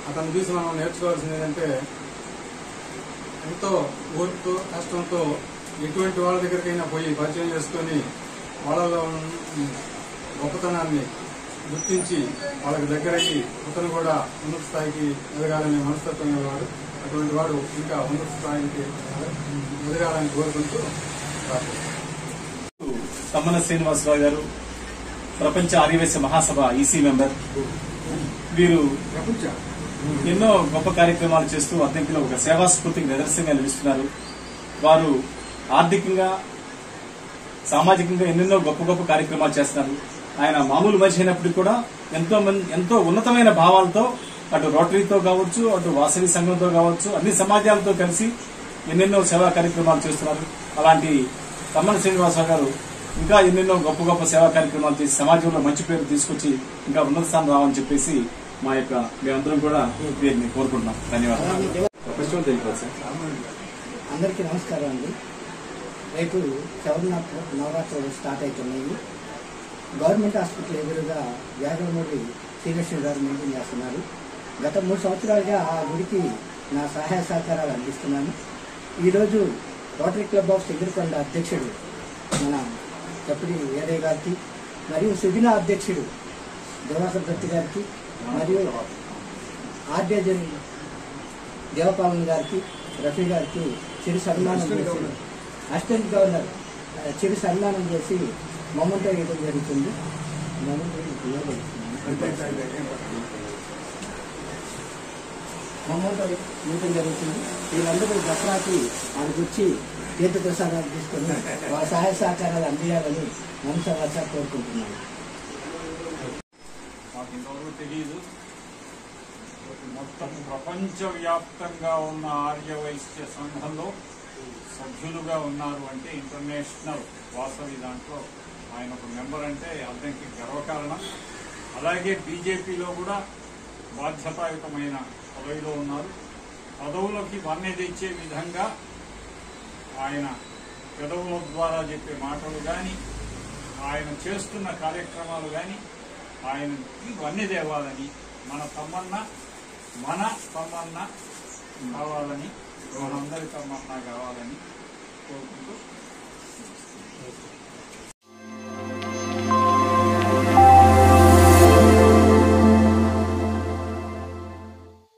అతను చూసి మనం నేర్చుకోవాల్సింది ఏంటంటే ఎంతో ఓర్పుతో కష్టంతో ఎటువంటి వాళ్ళ దగ్గరికైనా పోయి పరిచయం చేసుకొని వాళ్ళలో గొప్పతనాన్ని గుర్తించి వాళ్ళకి దగ్గరయ్యి అతను కూడా ఉన్నత స్థాయికి ఎదగాలనే మనస్తత్వం వాడు. అటువంటి వాడు ఇంకా ఉన్నత స్థాయికి ఎదగాలని కోరుకుంటూ తమ్మన శ్రీనివాసరావు గారు ప్రపంచ ఆర్యవైశ్య మహాసభ ఈసీ మెంబర్. వీరు ఎన్నో గొప్ప కార్యక్రమాలు చేస్తూ అద్దెంకిలో ఒక సేవా స్ఫూర్తికి నిదర్శనంగా నిలుస్తున్నారు. వారు ఆర్థికంగా సామాజికంగా ఎన్నెన్నో గొప్ప గొప్ప కార్యక్రమాలు చేస్తున్నారు. ఆయన మామూలు మనిషి అయినప్పటికీ కూడా ఎంతో ఉన్నతమైన భావాలతో అటు రోటరీతో కావచ్చు, అటు వాసవి సంఘంతో కావచ్చు, అన్ని సమాజాలతో కలిసి ఎన్నెన్నో సేవా కార్యక్రమాలు చేస్తున్నారు. అలాంటి తమ్మన శ్రీనివాసరావు గారు ఇంకా ఎన్నెన్నో గొప్ప గొప్ప సేవా కార్యక్రమాలు చేసి సమాజంలో మంచి పేరు తీసుకొచ్చి ఇంకా ఉన్నత స్థానం రావాలని చెప్పేసి మేమందరం కూడా వీరిని కోరుకుంటున్నాం. ధన్యవాదాలు. అందరికీ నమస్కారం అండి. రేపు నవరాత్రులు స్టార్ట్ అవుతున్నాయి. గవర్నమెంట్ హాస్పిటల్ ఎదురుగా యాగలమూడి శ్రీలక్ష్మి గారు మెయింటైన్ చేస్తున్నారు. గత 3 సంవత్సరాలుగా ఆ గుడికి నా సహాయ సహకారాలు అందిస్తున్నాను. ఈరోజు రోటరీ క్లబ్ ఆఫ్ సిగిరికొండ అధ్యక్షుడు మన చప్పడి ఏదయ్య గారికి, మరియు సుజనా అధ్యక్షుడు దేవాసర్ దత్తి గారికి, మరియు ఆర్డీజన్ దేవపాలన్ గారికి, రఫీ గారికి చిరు సన్మానం చేసి, అసిస్టెంట్ గవర్నర్ చిరు సన్మానం చేసి మొమెంటో ఇవ్వడం జరుగుతుంది. మొమెంటో ఇవ్వడం జరుగుతుంది. వీళ్ళందరూ దసరాకి ఆయనకు వచ్చి తీర్థ ప్రసాదాలు తీసుకొని వాళ్ళ సహాయ సహకారాలు అందియాలని మనసారా కోరుకుంటున్నాను. మాకు ఇంతవరకు తెలియదు. మొత్తం ప్రపంచవ్యాప్తంగా ఉన్న ఆర్యవైశ్య సంఘంలో సభ్యులుగా ఉన్నారు అంటే ఇంటర్నేషనల్ వాసవి దాంట్లో ఆయన ఒక మెంబర్ అంటే అతనికి గర్వకారణం. అలాగే బీజేపీలో కూడా బాధ్యతాయుతమైన పదవిలో ఉన్నారు. పదవులకి వన్నె తెచ్చే విధంగా ఆయన పెదవుల ద్వారా చెప్పే మాటలు కానీ, ఆయన చేస్తున్న కార్యక్రమాలు కానీ ఆయనకి వన్నె తేవాలని, మన తమ్మన్న కావాలని, మనందరి తమ్మన్న కావాలని కోరుకుంటూ